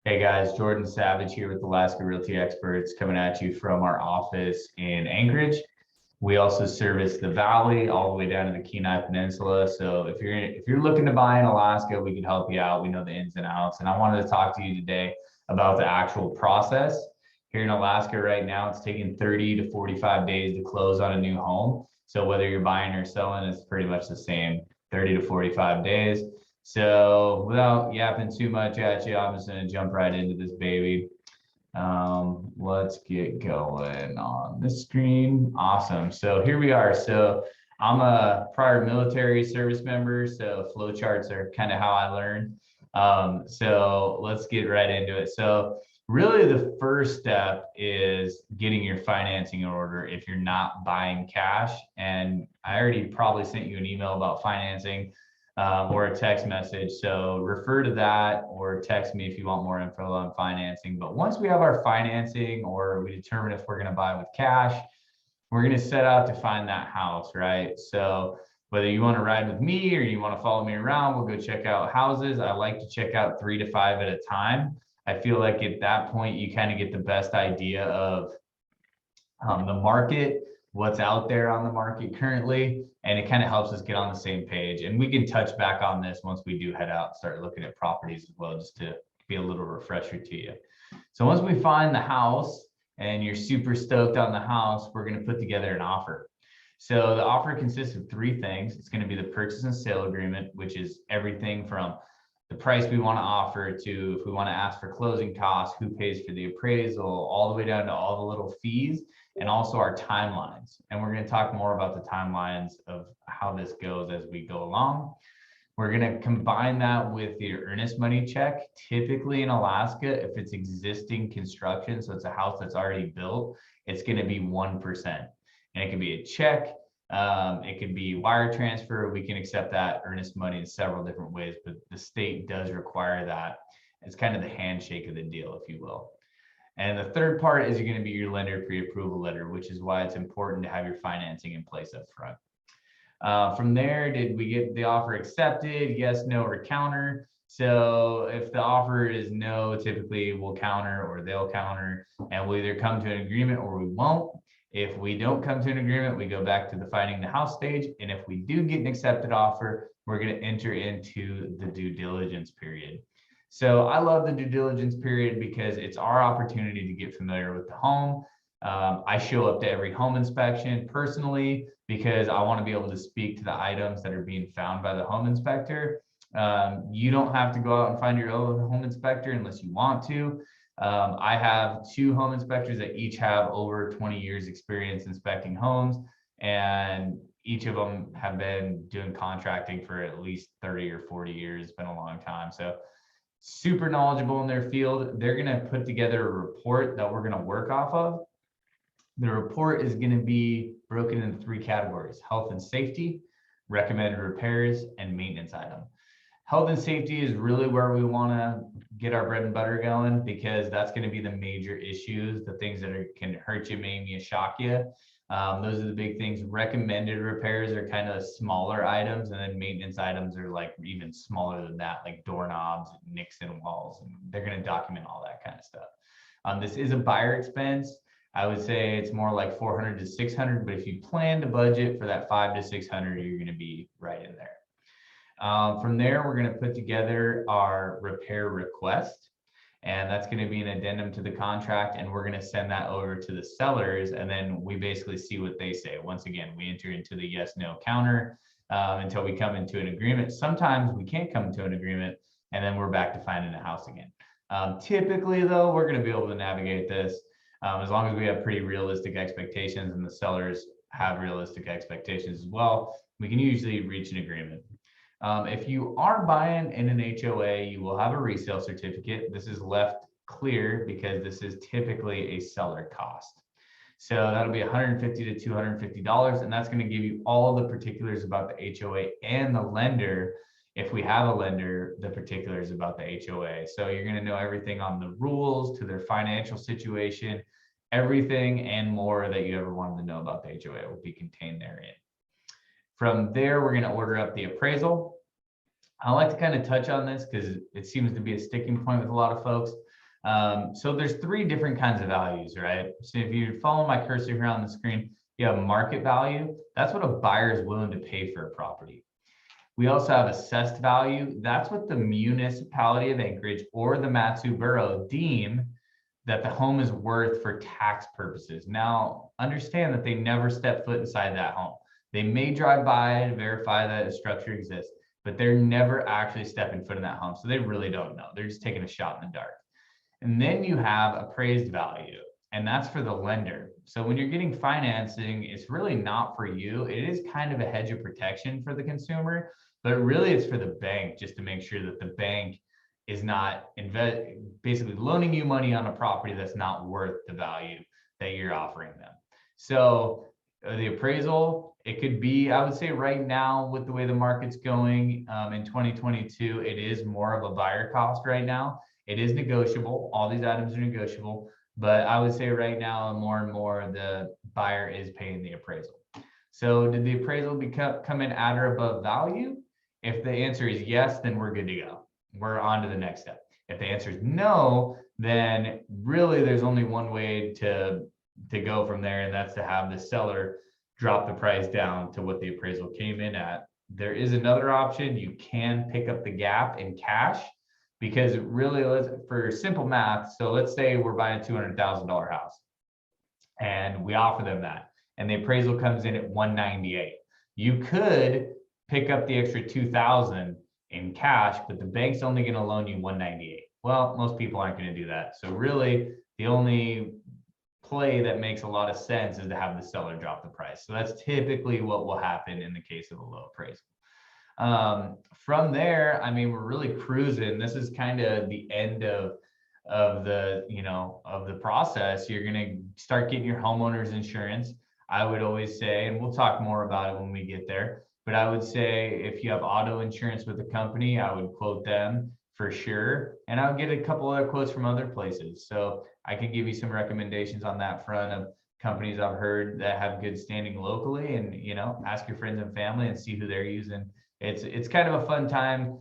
Hey guys, Jordan Savage here with Alaska Realty Experts coming at you from our office in Anchorage. We also service the valley all the way down to the Kenai Peninsula. So if you're looking to buy in Alaska, we can help you out. We know the ins and outs. And I wanted to talk to you today about the actual process. Here in Alaska right now, it's taking 30 to 45 days to close on a new home. So whether you're buying or selling, it's pretty much the same, 30 to 45 days. So without yapping too much at you, I'm just going to jump right into this baby. Let's get going on the screen. Awesome. So here we are. So I'm a prior military service member, so flow charts are kind of how I learned. So let's get right into it. So really the first step is getting your financing in order if you're not buying cash. And I already probably sent you an email about financing. Or a text message. So refer to that or text me if you want more info on financing. But once we have our financing or we determine if we're going to buy with cash, we're going to set out to find that house, right? So whether you want to ride with me or you want to follow me around, we'll go check out houses. I like to check out 3 to 5 at a time. I feel like at that point, you kind of get the best idea of the market, what's out there on the market currently, and it kind of helps us get on the same page. And we can touch back on this once we do head out and start looking at properties as well, just to be a little refresher to you. So once we find the house and you're super stoked on the house, we're going to put together an offer. So the offer consists of 3 things. It's going to be the purchase and sale agreement, which is everything from the price we want to offer to if we want to ask for closing costs, who pays for the appraisal, all the way down to all the little fees, and also our timelines. And we're going to talk more about the timelines of how this goes as we go along. We're going to combine that with the earnest money check. Typically in Alaska, if it's existing construction, so it's a house that's already built, it's going to be 1%. And it can be a check. It could be wire transfer. We can accept that earnest money in several different ways, but the state does require that. It's kind of the handshake of the deal, if you will. And the third part is going to be your lender pre-approval letter, which is why it's important to have your financing in place up front. From there, did we get the offer accepted? Yes, no, or counter. So if the offer is no, typically we'll counter or they'll counter, and we'll either come to an agreement or we won't. If we don't come to an agreement, we go back to the finding the house stage. And if we do get an accepted offer, we're going to enter into the due diligence period. So I love the due diligence period because it's our opportunity to get familiar with the home. I show up to every home inspection personally because I want to be able to speak to the items that are being found by the home inspector. You don't have to go out and find your own home inspector unless you want to. I have 2 home inspectors that each have over 20 years experience inspecting homes, and each of them have been doing contracting for at least 30 or 40 years. It's been a long time. So super knowledgeable in their field. They're going to put together a report that we're going to work off of. The report is going to be broken into 3 categories: health and safety, recommended repairs, and maintenance item. Health and safety is really where we want to get our bread and butter going, because that's going to be the major issues, the things that can hurt you, maim you, shock you. Those are the big things. Recommended repairs are kind of smaller items, and then maintenance items are like even smaller than that, like doorknobs, nicks in walls, and they're going to document all that kind of stuff. This is a buyer expense. I would say it's more like 400 to 600, but if you plan to budget for that 500 to 600, you're going to be right in there. From there, we're going to put together our repair request, and that's going to be an addendum to the contract, and we're going to send that over to the sellers, and then we basically see what they say. Once again, we enter into the yes, no counter until we come into an agreement. Sometimes we can't come to an agreement, and then we're back to finding a house again. Typically, though, we're going to be able to navigate this as long as we have pretty realistic expectations and the sellers have realistic expectations as well. We can usually reach an agreement. If you are buying in an HOA, you will have a resale certificate. This is left clear because this is typically a seller cost. So that'll be $150 to $250, and that's going to give you all the particulars about the HOA and the lender. If we have a lender, the particulars about the HOA. So you're going to know everything on the rules to their financial situation, everything and more that you ever wanted to know about the HOA will be contained therein. From there, we're going to order up the appraisal. I like to kind of touch on this because it seems to be a sticking point with a lot of folks. So there's three different kinds of values, right? So if you follow my cursor here on the screen, you have market value. That's what a buyer is willing to pay for a property. We also have assessed value. That's what the municipality of Anchorage or the Matsu Borough deem that the home is worth for tax purposes. Now, understand that they never step foot inside that home. They may drive by and verify that a structure exists, but they're never actually stepping foot in that home. So they really don't know. They're just taking a shot in the dark. And then you have appraised value, and that's for the lender. So when you're getting financing, it's really not for you. It is kind of a hedge of protection for the consumer, but really it's for the bank, just to make sure that the bank is not basically loaning you money on a property that's not worth the value that you're offering them. So the appraisal, it could be, I would say right now with the way the market's going in 2022, it is more of a buyer cost right now. It is negotiable. All these items are negotiable, but I would say right now more and more the buyer is paying the appraisal. So did the appraisal come in at or above value? If the answer is yes, then we're good to go. We're on to the next step. If the answer is no, then really there's only one way to go from there, and that's to have the seller drop the price down to what the appraisal came in at. There is another option. You can pick up the gap in cash, because really, for simple math, so let's say we're buying a $200,000 house and we offer them that, and the appraisal comes in at 198. You could pick up the extra 2,000 in cash, but the bank's only going to loan you 198. Well, most people aren't going to do that. So really, the only play that makes a lot of sense is to have the seller drop the price. So that's typically what will happen in the case of a low appraisal. From there, I mean, we're really cruising. This is kind of the end of the process. You're going to start getting your homeowner's insurance. I would always say, and we'll talk more about it when we get there, but I would say if you have auto insurance with a company, I would quote them for sure. And I would get a couple other quotes from other places. So I could give you some recommendations on that front of companies I've heard that have good standing locally, and, ask your friends and family and see who they're using. It's kind of a fun time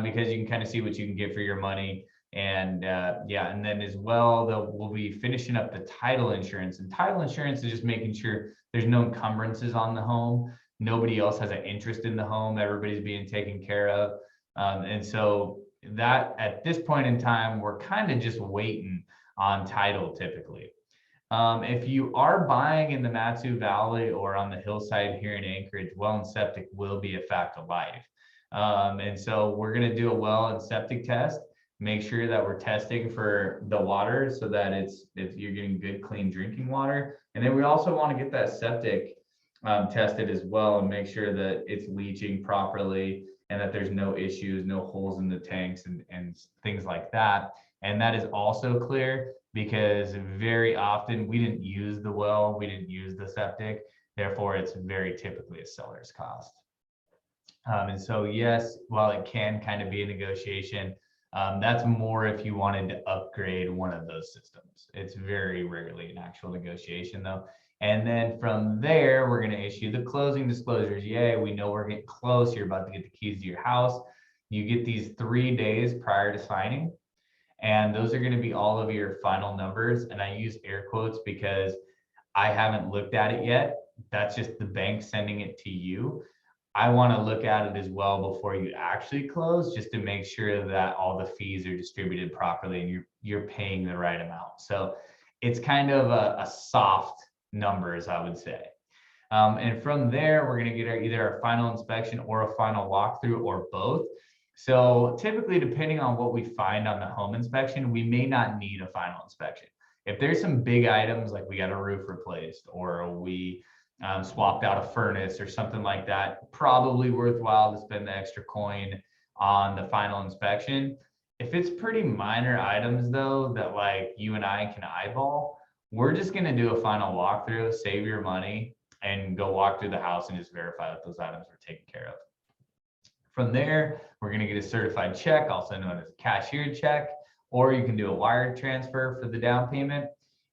because you can kind of see what you can get for your money. And and then as well, we'll be finishing up the title insurance. And title insurance is just making sure there's no encumbrances on the home. Nobody else has an interest in the home. Everybody's being taken care of. And so that at this point in time, we're kind of just waiting on title typically. If you are buying in the Matsu Valley or on the hillside here in Anchorage, well and septic will be a fact of life. And so we're going to do a well and septic test, make sure that we're testing for the water so that you're getting good, clean drinking water. And then we also want to get that septic tested as well and make sure that it's leaching properly and that there's no issues, no holes in the tanks and things like that. And that is also clear because very often we didn't use the well, we didn't use the septic, therefore it's very typically a seller's cost. And so yes, while it can kind of be a negotiation, that's more if you wanted to upgrade one of those systems. It's very rarely an actual negotiation though. And then from there, we're going to issue the closing disclosures. Yay, we know we're getting close. You're about to get the keys to your house. You get these 3 days prior to signing. And those are going to be all of your final numbers. And I use air quotes because I haven't looked at it yet. That's just the bank sending it to you. I want to look at it as well before you actually close, just to make sure that all the fees are distributed properly and you're paying the right amount. So it's kind of a soft numbers, I would say. And from there, we're going to get either a final inspection or a final walkthrough or both. So typically, depending on what we find on the home inspection, we may not need a final inspection. If there's some big items like we got a roof replaced or we swapped out a furnace or something like that, probably worthwhile to spend the extra coin on the final inspection. If it's pretty minor items though, that like you and I can eyeball, we're just going to do a final walkthrough, save your money, and go walk through the house and just verify that those items are taken care of. From there, we're going to get a certified check, also known as a cashier check, or you can do a wire transfer for the down payment.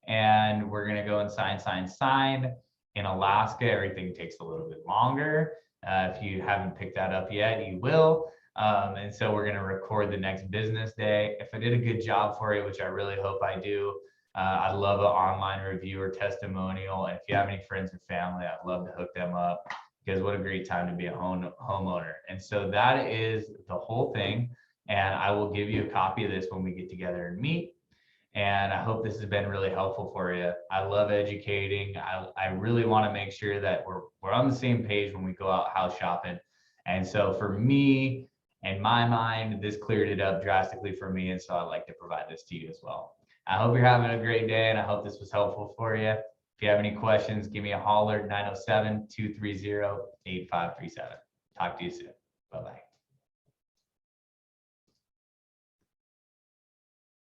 And we're going to go and sign. In Alaska, everything takes a little bit longer. If you haven't picked that up yet, you will. And so we're going to record the next business day. If I did a good job for you, which I really hope I do, I'd love an online review or testimonial. And if you have any friends or family, I'd love to hook them up, because what a great time to be a homeowner. And so that is the whole thing. And I will give you a copy of this when we get together and meet. And I hope this has been really helpful for you. I love educating. I really want to make sure that we're on the same page when we go out house shopping. And so for me, in my mind, this cleared it up drastically for me. And so I'd like to provide this to you as well. I hope you're having a great day, and I hope this was helpful for you. If you have any questions, give me a holler, 907-230-8537. Talk to you soon. Bye-bye.